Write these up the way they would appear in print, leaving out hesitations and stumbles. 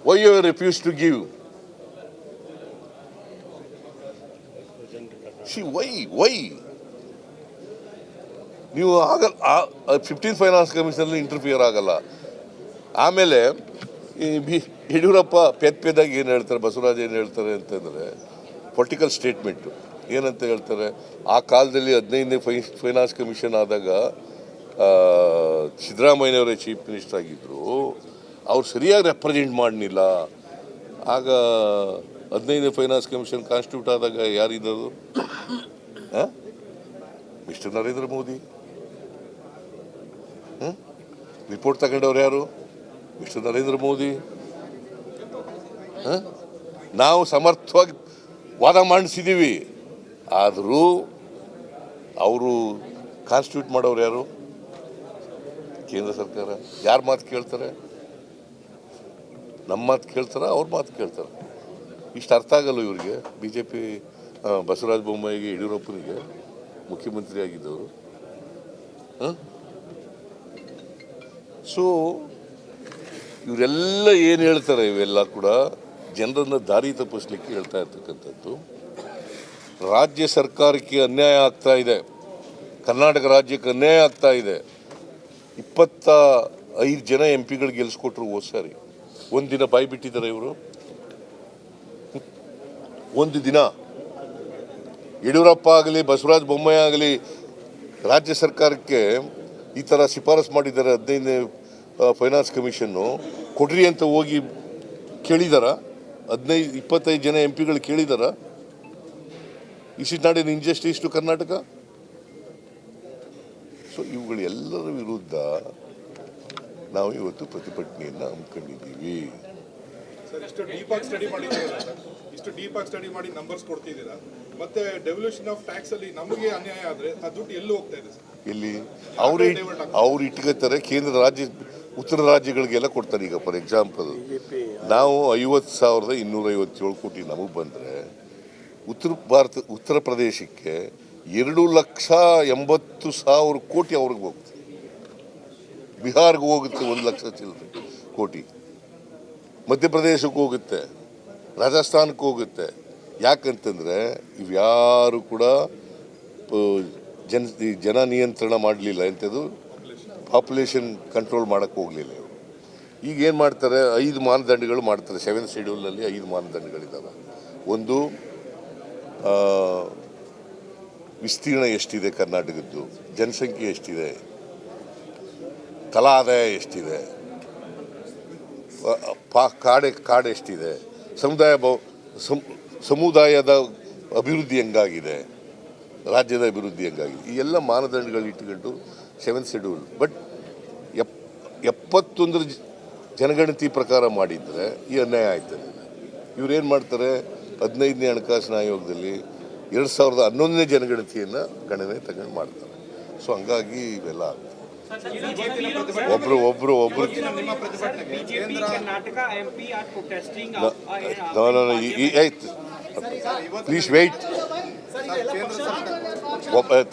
Why you refuse to give? See, why? ನೀವು ಆಗಲ್ಲ 15th finance ಕಮಿಷನಲ್ಲಿ interfere ಆಗಲ್ಲ. ಆಮೇಲೆ ಯಡಿಯೂರಪ್ಪ ಪೆದ್ದಾಗಿ ಏನು ಹೇಳ್ತಾರೆ, ಬಸವರಾಜ್ ಏನು ಹೇಳ್ತಾರೆ ಅಂತಂದರೆ ಪೊಲಿಟಿಕಲ್ ಸ್ಟೇಟ್ಮೆಂಟು ಏನಂತ ಹೇಳ್ತಾರೆ, ಆ ಕಾಲದಲ್ಲಿ 15ನೇ ಫೈನಾನ್ಸ್ ಕಮಿಷನ್ ಆದಾಗ ಸಿದ್ದರಾಮಯ್ಯನವರೇ ಚೀಫ್ ಮಿನಿಸ್ಟರ್ ಆಗಿದ್ದರು, ಅವ್ರು ಸರಿಯಾಗಿ ರೆಪ್ರೆಸೆಂಟ್ ಮಾಡಲಿಲ್ಲ. ಆಗ 15ನೇ ಫೈನಾನ್ಸ್ ಕಮಿಷನ್ ಕಾನ್ಸ್ಟಿಟ್ಯೂಟ್ ಆದಾಗ ಯಾರಿದ್ದದು? ಮಿಸ್ಟರ್ ನರೇಂದ್ರ ಮೋದಿ. ರಿಪೋರ್ಟ್ ತಗೊಂಡವ್ರು ಯಾರು? ಮಿಸ್ಟರ್ ನರೇಂದ್ರ ಮೋದಿ. ನಾವು ಸಮರ್ಥವಾಗಿ ವಾದ ಮಾಡಿಸಿದ್ದೀವಿ, ಆದರೂ ಅವರು ಕಾನ್ಸ್ಟಿಟ್ಯೂಟ್ ಮಾಡೋರು ಯಾರು? ಕೇಂದ್ರ ಸರ್ಕಾರ. ಯಾರ ಮಾತು ಕೇಳ್ತಾರೆ? ನಮ್ಮ ಮಾತು ಕೇಳ್ತಾರ, ಅವ್ರ ಮಾತು ಕೇಳ್ತಾರೆ? ಇಷ್ಟು ಅರ್ಥ ಆಗಲ್ಲ ಇವ್ರಿಗೆ. BJP ಬಸವರಾಜ ಬೊಮ್ಮಾಯಿಗೆ, ಯಡಿಯೂರಪ್ಪನಿಗೆ ಮುಖ್ಯಮಂತ್ರಿ ಆಗಿದ್ದವರು. ಸೊ ಇವರೆಲ್ಲ ಏನು ಹೇಳ್ತಾರೆ, ಇವೆಲ್ಲ ಕೂಡ ಜನರನ್ನು ದಾರಿ ತಪ್ಪಿಸ್ಲಿಕ್ಕೆ ಹೇಳ್ತಾ ಇರ್ತಕ್ಕಂಥದ್ದು. ರಾಜ್ಯ ಸರ್ಕಾರಕ್ಕೆ ಅನ್ಯಾಯ ಆಗ್ತಾ ಇದೆ, ಕರ್ನಾಟಕ ರಾಜ್ಯಕ್ಕೆ ಅನ್ಯಾಯ ಆಗ್ತಾ ಇದೆ. 25 ಜನ MP ಗಳು ಗೆಲ್ಲಿಸ್ಕೊಟ್ರು ಹೋದ ಸಾರಿ. ಒಂದು ದಿನ ಬಾಯಿ ಬಿಟ್ಟಿದ್ದಾರೆ ಇವರು? ಒಂದು ದಿನ ಯಡಿಯೂರಪ್ಪ ಆಗಲಿ ಬಸವರಾಜ ಬೊಮ್ಮಾಯಿ ಆಗಲಿ ರಾಜ್ಯ ಸರ್ಕಾರಕ್ಕೆ ಈ ಥರ ಶಿಫಾರಸು ಮಾಡಿದ್ದಾರೆ, 15ನೇ ಫೈನಾನ್ಸ್ ಕಮಿಷನ್ನು ಕೊಡ್ರಿ ಅಂತ ಹೋಗಿ ಕೇಳಿದಾರ? 25 ಜನ MP ಗಳು ಕೇಳಿದಾರ? Is it not an injustice to Karnataka? So ಇವುಗಳೆಲ್ಲರ ವಿರುದ್ಧ ನಾವು ಇವತ್ತು ಪ್ರತಿಭಟನೆಯನ್ನು ಹಮ್ಮಿಕೊಂಡಿದ್ದೀವಿ. ಇಷ್ಟು ಡೀಪಾಗಿ ಸ್ಟಡಿ ಮಾಡಿ ನಂಬರ್ಸ್ ಕೊಡ್ತಿದ್ದೀರಾ, ಮತ್ತೆ ಡೆವಲ್ಯೂಷನ್ ಆಫ್ ಟ್ಯಾಕ್ಸ್ ಅಲ್ಲಿ ನಮಗೆ ಅನ್ಯಾಯ ಆದ್ರೆ ಆ ದುಡ್ಡು ಎಲ್ಲಿ ಹೋಗ್ತಾ ಇದೆ ಸರ್? ಇಲ್ಲಿ ಅವ್ರು ಇಟ್ಕೋತಾರೆ, ಕೇಂದ್ರ ರಾಜ್ಯ ಉತ್ತರ ರಾಜ್ಯಗಳಿಗೆಲ್ಲ ಕೊಡ್ತಾರೆ. ಈಗ ಫಾರ್ ಎಕ್ಸಾಂಪಲ್ ನಾವು 50,257 ಕೋಟಿ ನಮಗೆ ಬಂದರೆ ಉತ್ತರ ಪ್ರದೇಶಕ್ಕೆ 2,80,000 ಕೋಟಿ ಅವ್ರಿಗೆ ಹೋಗುತ್ತೆ. ಬಿಹಾರ್ಗೆ ಹೋಗುತ್ತೆ 1 ಲಕ್ಷ ಚಿಲ್ಲರೆ ಕೋಟಿ, ಮಧ್ಯಪ್ರದೇಶಕ್ಕೆ ಹೋಗುತ್ತೆ, ರಾಜಸ್ಥಾನಕ್ಕೆ ಹೋಗುತ್ತೆ. ಯಾಕಂತಂದರೆ ಇವ್ಯಾರು ಕೂಡ ಜನ ನಿಯಂತ್ರಣ ಮಾಡಲಿಲ್ಲ, ಎಂಥದ್ದು ಪಾಪ್ಯುಲೇಷನ್ ಕಂಟ್ರೋಲ್ ಮಾಡೋಕ್ಕೆ ಹೋಗಲಿಲ್ಲ ಇವರು. ಈಗ ಏನು ಮಾಡ್ತಾರೆ, 5 ಮಾನದಂಡಗಳು ಮಾಡ್ತಾರೆ. 7th ಶೆಡ್ಯೂಲ್ನಲ್ಲಿ 5 ಮಾನದಂಡಗಳಿದ್ದಾವೆ. ಒಂದು, ವಿಸ್ತೀರ್ಣ ಎಷ್ಟಿದೆ ಕರ್ನಾಟಕದ್ದು, ಜನಸಂಖ್ಯೆ ಎಷ್ಟಿದೆ, ತಲಾ ಆದಾಯ ಎಷ್ಟಿದೆ, ಕಾಡು ಎಷ್ಟಿದೆ, ಸಮುದಾಯದ ಅಭಿವೃದ್ಧಿ ಹೆಂಗಾಗಿದೆ, ರಾಜ್ಯದ ಅಭಿವೃದ್ಧಿ ಹೆಂಗಾಗಿದೆ, ಈ ಎಲ್ಲ ಮಾನದಂಡಗಳು ಇಟ್ಟುಕೊಂಡು 7th ಶೆಡ್ಯೂಲ್. ಬಟ್ 71 ಜನಗಣತಿ ಪ್ರಕಾರ ಮಾಡಿದರೆ ಈ ಅನ್ಯಾಯ ಆಯ್ತದೆ. ಇವ್ರೇನು ಮಾಡ್ತಾರೆ, 15ನೇ ಹಣಕಾಸಿನ ಆಯೋಗದಲ್ಲಿ 2011ನೇ ಜನಗಣತಿಯನ್ನು ಗಣನೆ ತಗೊಂಡು ಮಾಡ್ತಾರೆ. ಸೊ ಹಂಗಾಗಿ ಇವೆಲ್ಲ ಆಗ್ತದೆ. ಒಬ್ರು ಆಯ್ತು, ಪ್ಲೀಸ್ ವೆಯ್ಟ್.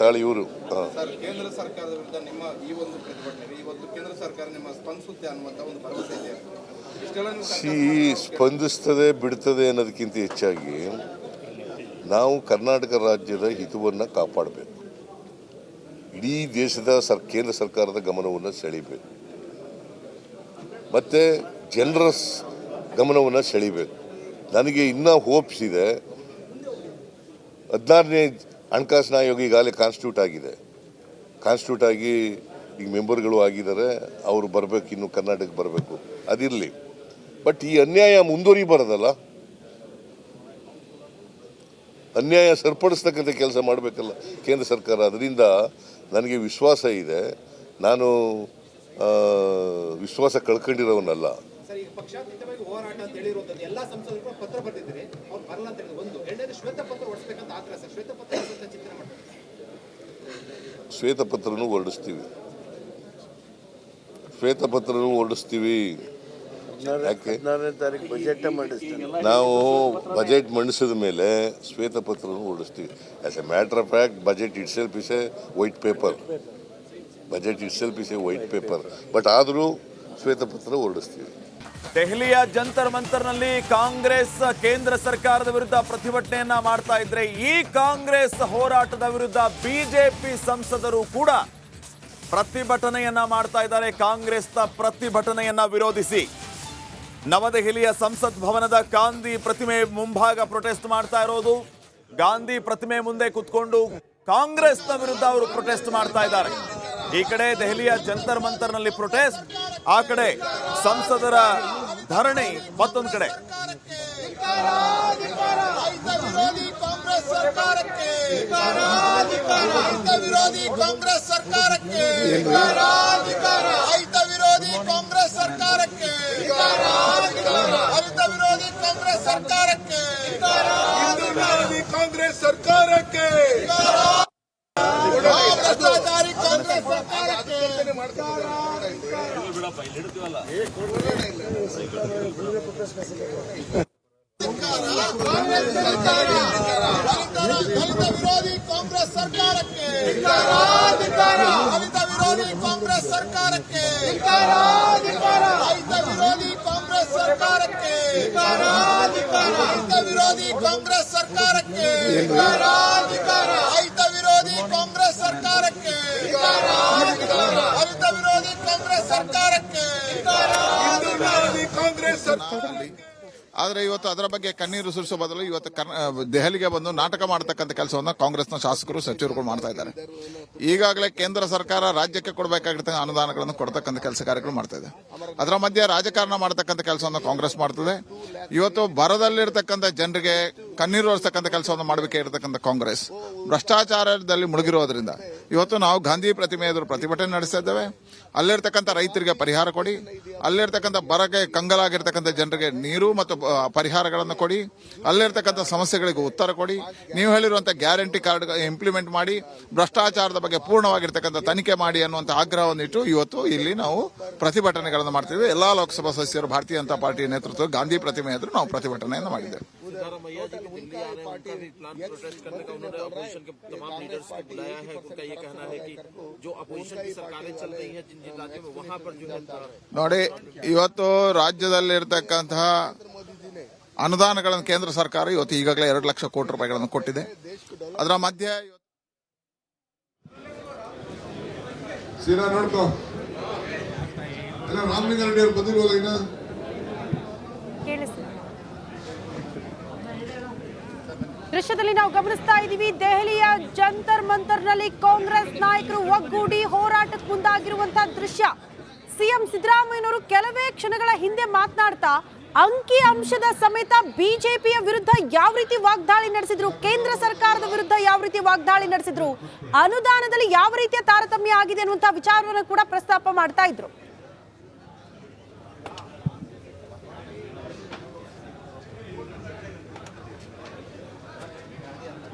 ತಾಳಿ ಇವರು ಕೇಂದ್ರ ಸರ್ಕಾರದ ವಿರುದ್ಧ ನಿಮ್ಮ ಈ ಒಂದು ಪ್ರತಿಭಟನೆ ಇವತ್ತು ಕೇಂದ್ರ ಸರ್ಕಾರ ನಿಮ್ಮ ಸ್ಪಂದಿಸುತ್ತೆ ಅನ್ನುವಂಥ ಒಂದು ಭರವಸೆ ಇದೆ. ಸ್ಪಂದಿಸ್ತದೆ ಬಿಡ್ತದೆ ಅನ್ನೋದಕ್ಕಿಂತ ಹೆಚ್ಚಾಗಿ ನಾವು ಕರ್ನಾಟಕ ರಾಜ್ಯದ ಹಿತವನ್ನು ಕಾಪಾಡಬೇಕು. ಇಡೀ ದೇಶದ ಕೇಂದ್ರ ಸರ್ಕಾರದ ಗಮನವನ್ನು ಸೆಳೀಬೇಕು, ಮತ್ತು ಜನರ ಗಮನವನ್ನು ಸೆಳೀಬೇಕು. ನನಗೆ ಇನ್ನೂ ಹೋಪ್ಸ್ ಇದೆ. 16ನೇ ಹಣಕಾಸಿನ ಆಯೋಗ ಈಗಾಗಲೇ ಕಾನ್ಸ್ಟಿಟ್ಯೂಟ್ ಆಗಿ ಈಗ ಮೆಂಬರ್ಗಳು ಆಗಿದ್ದಾರೆ. ಅವರು ಬರಬೇಕು, ಇನ್ನು ಕರ್ನಾಟಕಕ್ಕೆ ಬರಬೇಕು, ಅದಿರಲಿ. ಬಟ್ ಈ ಅನ್ಯಾಯ ಮುಂದುವರಿಬಾರದಲ್ಲ, ಅನ್ಯಾಯ ಸರಿಪಡಿಸ್ತಕ್ಕಂಥ ಕೆಲಸ ಮಾಡಬೇಕಲ್ಲ ಕೇಂದ್ರ ಸರ್ಕಾರ. ಅದರಿಂದ ನನಗೆ ವಿಶ್ವಾಸ ಇದೆ. ನಾನು ವಿಶ್ವಾಸ ಕಳ್ಕೊಂಡಿರೋವನ್ನಲ್ಲ. ಶ್ವೇತಪತ್ರನೂ ಹೊರಡಿಸ್ತೀವಿ. ಯಾಕೆ ನಾವು ಬಜೆಟ್ ಮಂಡಿಸಿದ ಮೇಲೆ ಶ್ವೇತಪತ್ರನೂ ಹೊರಡಿಸ್ತೀವಿ. As a matter of fact, budget itself is a white paper. But ಆದರೂ ಶ್ವೇತಪತ್ರ ಹೊರಡಿಸ್ತೀವಿ. ದೆಹಲಿಯ ಜಂತರ್ ಮಂತರ್ನಲ್ಲಿ ಕಾಂಗ್ರೆಸ್ ಕೇಂದ್ರ ಸರ್ಕಾರದ ವಿರುದ್ಧ ಪ್ರತಿಭಟನೆಯನ್ನ ಮಾಡ್ತಾ ಇದ್ರೆ, ಈ ಕಾಂಗ್ರೆಸ್ ಹೋರಾಟದ ವಿರುದ್ಧ ಬಿಜೆಪಿ ಸಂಸದರು ಕೂಡ ಪ್ರತಿಭಟನೆಯನ್ನ ಮಾಡ್ತಾ ಇದ್ದಾರೆ. ಕಾಂಗ್ರೆಸ್ನ ಪ್ರತಿಭಟನೆಯನ್ನ ವಿರೋಧಿಸಿ ನವದೆಹಲಿಯ ಸಂಸತ್ ಭವನದ ಗಾಂಧಿ ಪ್ರತಿಮೆ ಮುಂಭಾಗ ಪ್ರೊಟೆಸ್ಟ್ ಮಾಡ್ತಾ ಇರೋದು. ಗಾಂಧಿ ಪ್ರತಿಮೆ ಮುಂದೆ ಕುತ್ಕೊಂಡು ಕಾಂಗ್ರೆಸ್ನ ವಿರುದ್ಧ ಅವರು ಪ್ರೊಟೆಸ್ಟ್ ಮಾಡ್ತಾ ಇದ್ದಾರೆ. ಈ ಕಡೆ ದೆಹಲಿಯ ಜಂತರ್ ಮಂತರ್ನಲ್ಲಿ ಪ್ರೊಟೆಸ್ಟ್, ಆ ಕಡೆ ಸಂಸದರ ಧರಣಿ ಮತ್ತೊಂದು ಕಡೆ. ಕಾಂಗ್ರೆಸ್ ಸರ್ಕಾರಕ್ಕೆ ಭ್ರಷ್ಟಾಚಾರಿ ಕಾಂಗ್ರೆಸ್ ಸರ್ಕಾರಕ್ಕೆ ದಲಿತ ವಿರೋಧಿ ಕಾಂಗ್ರೆಸ್ ಸರ್ಕಾರಕ್ಕೆ ದಲಿತ ವಿರೋಧಿ ಕಾಂಗ್ರೆಸ್ ಸರ್ಕಾರಕ್ಕೆ ರೈತ ವಿರೋಧಿ ಕಾಂಗ್ರೆಸ್ ಸರ್ಕಾರಕ್ಕೆ ರೈತ ವಿರೋಧಿ ಕಾಂಗ್ರೆಸ್ ಸರ್ಕಾರಕ್ಕೆ ರೈತ ವಿರೋಧಿ ಕಾಂಗ್ರೆಸ್ ಸರ್ಕಾರಕ್ಕೆ ದಲಿತ ವಿರೋಧಿ ಕಾಂಗ್ರೆಸ್ ಸರ್ಕಾರಕ್ಕೆ ಕಾಂಗ್ರೆಸ್ ಸರ್ಕಾರದಲ್ಲಿ. ಆದರೆ ಇವತ್ತು ಅದರ ಬಗ್ಗೆ ಕಣ್ಣೀರು ಸುರಿಸೋ ಬದಲು ಇವತ್ತು ದೆಹಲಿಗೆ ಬಂದು ನಾಟಕ ಮಾಡತಕ್ಕಂಥ ಕೆಲಸವನ್ನು ಕಾಂಗ್ರೆಸ್ನ ಶಾಸಕರು ಸಚಿವರುಗಳು ಮಾಡ್ತಾ ಇದ್ದಾರೆ. ಈಗಾಗಲೇ ಕೇಂದ್ರ ಸರ್ಕಾರ ರಾಜ್ಯಕ್ಕೆ ಕೊಡಬೇಕಾಗಿರ್ತಕ್ಕಂಥ ಅನುದಾನಗಳನ್ನು ಕೊಡ್ತಕ್ಕಂಥ ಕೆಲಸ ಕಾರ್ಯಗಳು ಮಾಡ್ತಾ ಇದೆ. ಅದರ ಮಧ್ಯೆ ರಾಜಕಾರಣ ಮಾಡತಕ್ಕಂಥ ಕೆಲಸವನ್ನು ಕಾಂಗ್ರೆಸ್ ಮಾಡ್ತದೆ. ಇವತ್ತು ಬರದಲ್ಲಿರ್ತಕ್ಕಂಥ ಜನರಿಗೆ ಕಣ್ಣೀರು ಒರೆಸ್ತಕ್ಕಂಥ ಕೆಲಸವನ್ನು ಮಾಡಬೇಕಾಗಿರ್ತಕ್ಕಂಥ ಕಾಂಗ್ರೆಸ್ ಭ್ರಷ್ಟಾಚಾರದಲ್ಲಿ ಮುಳುಗಿರೋದ್ರಿಂದ ಇವತ್ತು ನಾವು ಗಾಂಧಿ ಪ್ರತಿಮೆ ಎದುರು ಪ್ರತಿಭಟನೆ ನಡೆಸ್ತಾ ಇದ್ದೇವೆ. ಅಲ್ಲಿರ್ತಕ್ಕಂಥ ರೈತರಿಗೆ ಪರಿಹಾರ ಕೊಡಿ, ಅಲ್ಲಿರ್ತಕ್ಕಂಥ ಬರಕ್ಕೆ ಕಂಗಲಾಗಿರ್ತಕ್ಕಂಥ ಜನರಿಗೆ ನೀರು ಮತ್ತು ಪರಿಹಾರಗಳನ್ನು ಕೊಡಿ, ಅಲ್ಲಿರ್ತಕ್ಕಂಥ ಸಮಸ್ಯೆಗಳಿಗೆ ಉತ್ತರ ಕೊಡಿ, ನೀವು ಹೇಳಿರುವಂತಹ ಗ್ಯಾರಂಟಿ ಕಾರ್ಡ್ ಇಂಪ್ಲಿಮೆಂಟ್ ಮಾಡಿ, ಭ್ರಷ್ಟಾಚಾರದ ಬಗ್ಗೆ ಪೂರ್ಣವಾಗಿರ್ತಕ್ಕಂಥ ತನಿಖೆ ಮಾಡಿ ಅನ್ನುವಂಥ ಆಗ್ರಹವನ್ನು ಇಟ್ಟು ಇವತ್ತು ಇಲ್ಲಿ ನಾವು ಪ್ರತಿಭಟನೆಗಳನ್ನು ಮಾಡ್ತಿದ್ದೇವೆ. ಎಲ್ಲಾ ಲೋಕಸಭಾ ಸದಸ್ಯರು ಭಾರತೀಯ ಜನತಾ ಪಾರ್ಟಿ ನೇತೃತ್ವದ ಗಾಂಧಿ ಪ್ರತಿಮೆ ಎದುರು ನಾವು ಪ್ರತಿಭಟನೆಯನ್ನು ಮಾಡಿದ್ದೇವೆ. सिद्धारमैया जी को दिल्ली आ रहे हैं, उनका भी प्लान प्रोटेस्ट करने का उन्होंने अपोजिशन के तमाम लीडर्स को बुलाया है. उनका ये कहना है कि जो अपोजिशन की सरकारें चल रही हैं जिन जिन राज्यों में वहां पर जो है ನೋಡಿ, ಇವತ್ತು ರಾಜ್ಯದಲ್ಲಿರ್ತಕ್ಕಂತಹ ಅನುದಾನಗಳನ್ನು ಕೇಂದ್ರ ಸರ್ಕಾರ ಇವತ್ತು ಈಗಾಗಲೇ 2 ಲಕ್ಷ ಕೋಟಿ ರೂಪಾಯಿಗಳನ್ನು ಕೊಟ್ಟಿದೆ. ಅದರ ಮಧ್ಯೆ ಸೀನಾ ನೋಡ್ಕೋ ಎಲ್ಲ ರಾಮಲಿಂಗ ರೆಡ್ಡಿ ಅವ್ರು ಬಂದಿಲ್ವಲ್ಲ ಇನ್ನ ದೃಶ್ಯದಲ್ಲಿ ನಾವು ಗಮನಿಸ್ತಾ ಇದ್ದೀವಿ. ದೆಹಲಿಯ ಜಂತರ್ ಮಂತರ್ನಲ್ಲಿ ಕಾಂಗ್ರೆಸ್ ನಾಯಕರು ಒಗ್ಗೂಡಿ ಹೋರಾಟಕ್ಕೆ ಮುಂದಾಗಿರುವಂತಹ ದೃಶ್ಯ. ಸಿಎಂ ಸಿದ್ದರಾಮಯ್ಯನವರು ಕೆಲವೇ ಕ್ಷಣಗಳ ಹಿಂದೆ ಮಾತನಾಡ್ತಾ ಅಂಕಿ ಅಂಶದ ಸಮೇತ ಬಿಜೆಪಿಯ ವಿರುದ್ಧ ಯಾವ ರೀತಿ ವಾಗ್ದಾಳಿ ನಡೆಸಿದ್ರು, ಕೇಂದ್ರ ಸರ್ಕಾರದ ವಿರುದ್ಧ ಯಾವ ರೀತಿ ವಾಗ್ದಾಳಿ ನಡೆಸಿದ್ರು, ಅನುದಾನದಲ್ಲಿ ಯಾವ ರೀತಿಯ ತಾರತಮ್ಯ ಆಗಿದೆ ಅನ್ನುವಂತಹ ವಿಚಾರವನ್ನು ಕೂಡ ಪ್ರಸ್ತಾಪ ಮಾಡ್ತಾ ಇದ್ರು.